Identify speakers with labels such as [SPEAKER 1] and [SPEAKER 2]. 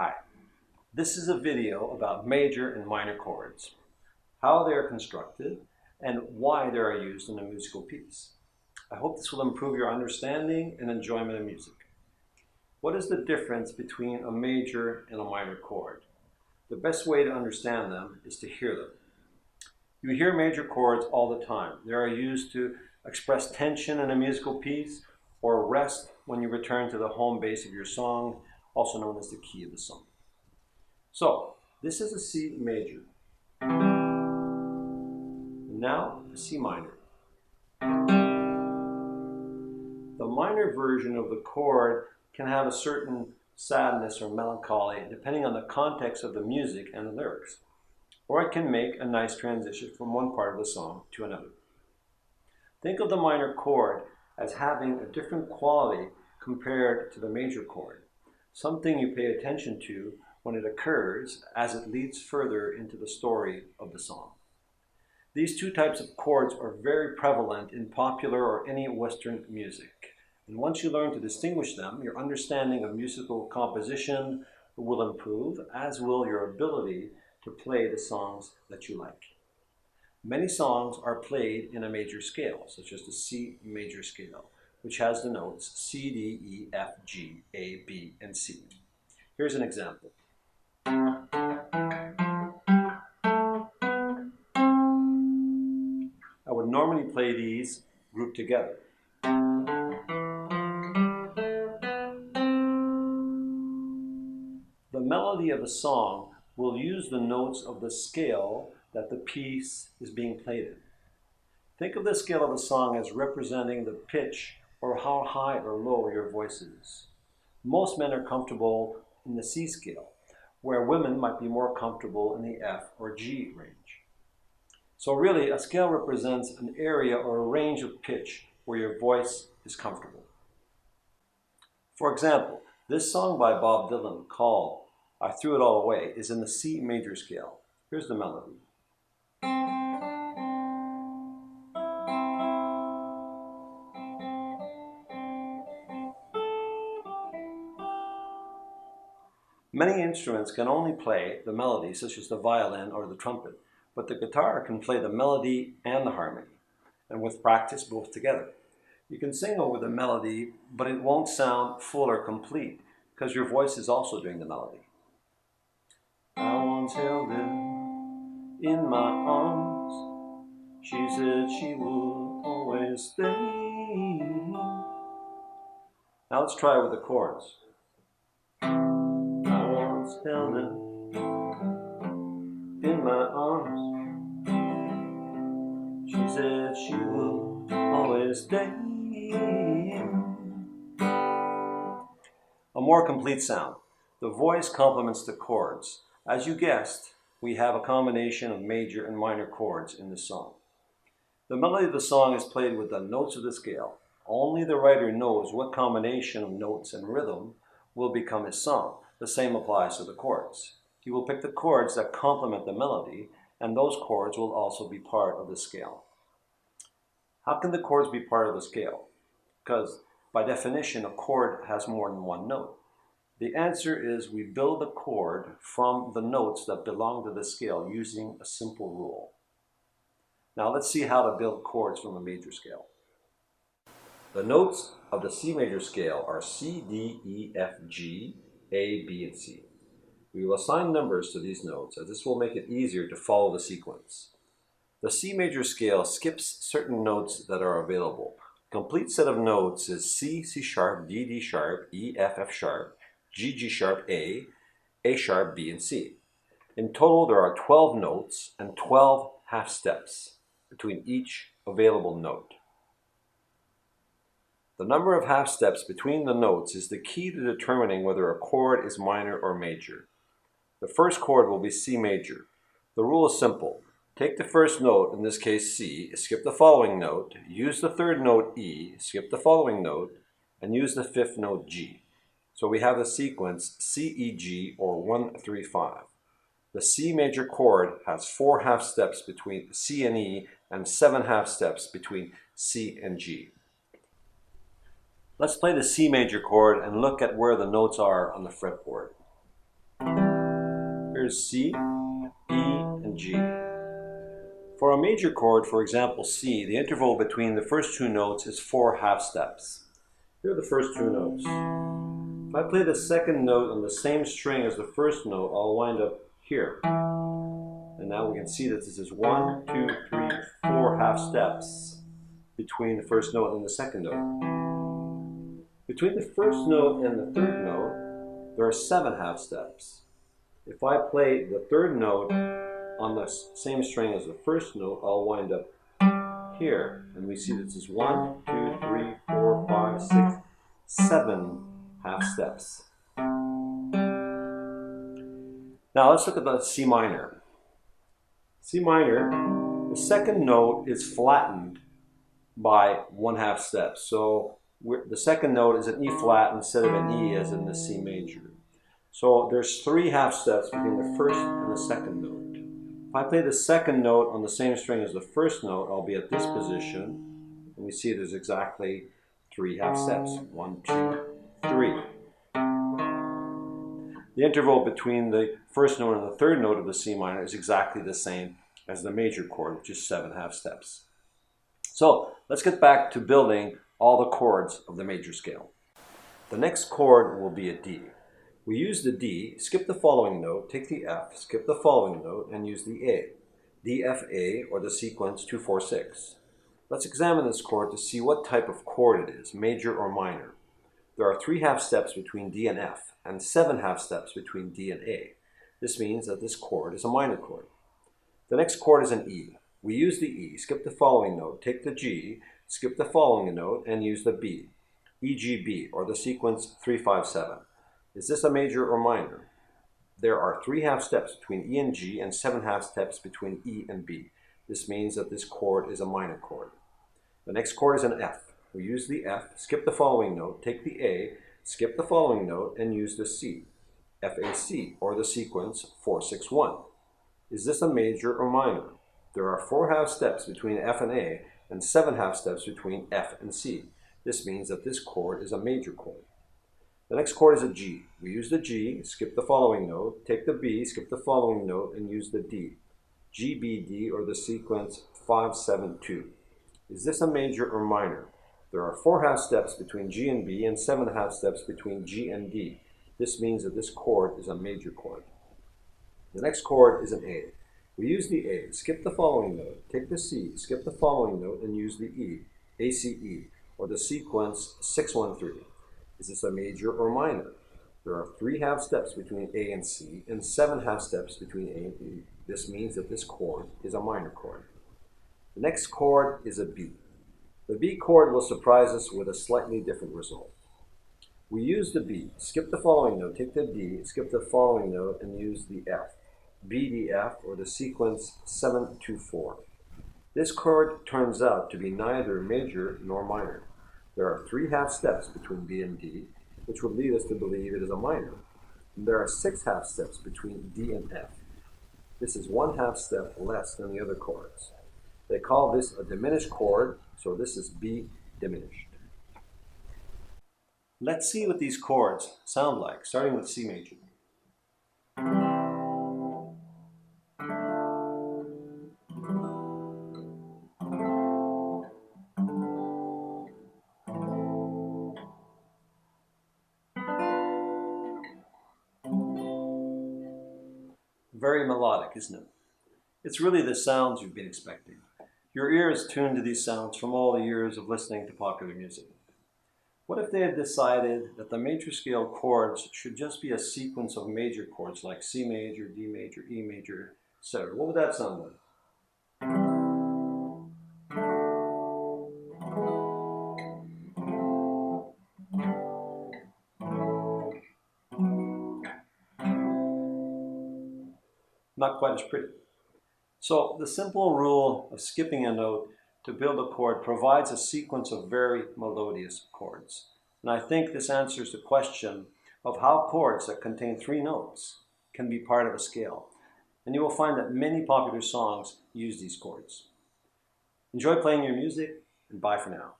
[SPEAKER 1] Hi, this is a video about major and minor chords, how they are constructed, and why they are used in a musical piece. I hope this will improve your understanding and enjoyment of music. What is the difference between a major and a minor chord? The best way to understand them is to hear them. You hear major chords all the time. They are used to express tension in a musical piece or rest when you return to the home base of your song, also known as the key of the song. So, this is a C major. Now, a C minor. The minor version of the chord can have a certain sadness or melancholy depending on the context of the music and the lyrics. Or it can make a nice transition from one part of the song to another. Think of the minor chord as having a different quality compared to the major chord, something you pay attention to when it occurs as it leads further into the story of the song. These two types of chords are very prevalent in popular or any Western music. And once you learn to distinguish them, your understanding of musical composition will improve, as will your ability to play the songs that you like. Many songs are played in a major scale, such as the C major scale, which has the notes C, D, E, F, G, A, B, and C. Here's an example. I would normally play these grouped together. The melody of a song will use the notes of the scale that the piece is being played in. Think of the scale of a song as representing the pitch or how high or low your voice is. Most men are comfortable in the C scale, where women might be more comfortable in the F or G range. So really, a scale represents an area or a range of pitch where your voice is comfortable. For example, this song by Bob Dylan called I Threw It All Away is in the C major scale. Here's the melody. Many instruments can only play the melody, such as the violin or the trumpet, but the guitar can play the melody and the harmony, and with practice, both together. You can sing over the melody, but it won't sound full or complete, because your voice is also doing the melody. I once held her in my arms. She said she would always stay. Now let's try it with the chords. I once held her in my arms. She said she would always stay. A more complete sound. The voice complements the chords. As you guessed, we have a combination of major and minor chords in this song. The melody of the song is played with the notes of the scale. Only the writer knows what combination of notes and rhythm will become his song. The same applies to the chords. He will pick the chords that complement the melody, and those chords will also be part of the scale. How can the chords be part of the scale? Because by definition, a chord has more than one note. The answer is we build a chord from the notes that belong to the scale using a simple rule. Now let's see how to build chords from a major scale. The notes of the C major scale are C, D, E, F, G, A, B, and C. We will assign numbers to these notes, as this will make it easier to follow the sequence. The C major scale skips certain notes that are available. A complete set of notes is C, C sharp, D, D sharp, E, F, F sharp, G, G sharp, A sharp, B, and C. In total, there are 12 notes and 12 half steps between each available note. The number of half steps between the notes is the key to determining whether a chord is minor or major. The first chord will be C major. The rule is simple. Take the first note, in this case C, skip the following note, use the third note E, skip the following note, and use the fifth note G. So we have the sequence C, E, G, or 1, 3, 5. The C major chord has 4 half steps between C and E and 7 half steps between C and G. Let's play the C major chord and look at where the notes are on the fretboard. is C, E, and G. For a major chord, for example C, the interval between the first two notes is 4 half steps. Here are the first two notes. If I play the second note on the same string as the first note, I'll wind up here. And now we can see that this is 1, 2, 3, 4 half steps between the first note and the second note. Between the first note and the third note, there are 7 half steps. If I play the third note on the same string as the first note, I'll wind up here. And we see this is 1, 2, 3, 4, 5, 6, 7 half steps. Now let's look at the C minor. C minor, the second note is flattened by 1 half step. So the second note is an E flat instead of an E as in the C major. So there's 3 half steps between the first and the second note. If I play the second note on the same string as the first note, I'll be at this position. And we see there's exactly 3 half steps. 1, 2, 3. The interval between the first note and the third note of the C minor is exactly the same as the major chord, which is 7 half steps. So let's get back to building all the chords of the major scale. The next chord will be a D. We use the D, skip the following note, take the F, skip the following note, and use the A. D, F, A, or the sequence 2, 4, 6. Let's examine this chord to see what type of chord it is, major or minor. There are 3 half steps between D and F, and 7 half steps between D and A. This means that this chord is a minor chord. The next chord is an E. We use the E, skip the following note, take the G, skip the following note, and use the B. E, G, B, or the sequence 3, 5, 7. Is this a major or minor? There are 3 half steps between E and G and 7 half steps between E and B. This means that this chord is a minor chord. The next chord is an F. We use the F, skip the following note, take the A, skip the following note, and use the C. F-A-C, or the sequence 4, 6, 1. Is this a major or minor? There are 4 half steps between F and A and 7 half steps between F and C. This means that this chord is a major chord. The next chord is a G. We use the G, skip the following note, take the B, skip the following note, and use the D. G, B, D, or the sequence 5, 7, 2. Is this a major or minor? There are 4 half steps between G and B and 7 half steps between G and D. This means that this chord is a major chord. The next chord is an A. We use the A, skip the following note, take the C, skip the following note, and use the E, A-C-E, or the sequence 6, 1, 3. Is this a major or minor? There are 3 half steps between A and C and 7 half steps between A and E. This means that this chord is a minor chord. The next chord is a B. The B chord will surprise us with a slightly different result. We use the B, skip the following note, take the D, skip the following note, and use the F. B, D, F, or the sequence 7, 2, 4. This chord turns out to be neither major nor minor. There are 3 half steps between B and D, which would lead us to believe it is a minor. And there are 6 half steps between D and F. This is 1 half step less than the other chords. They call this a diminished chord, so this is B diminished. Let's see what these chords sound like, starting with C major. Very melodic, isn't it? It's really the sounds you've been expecting. Your ear is tuned to these sounds from all the years of listening to popular music. What if they had decided that the major scale chords should just be a sequence of major chords like C major, D major, E major, etc.? What would that sound like? Not quite as pretty. So the simple rule of skipping a note to build a chord provides a sequence of very melodious chords. And I think this answers the question of how chords that contain 3 notes can be part of a scale. And you will find that many popular songs use these chords. Enjoy playing your music, and bye for now.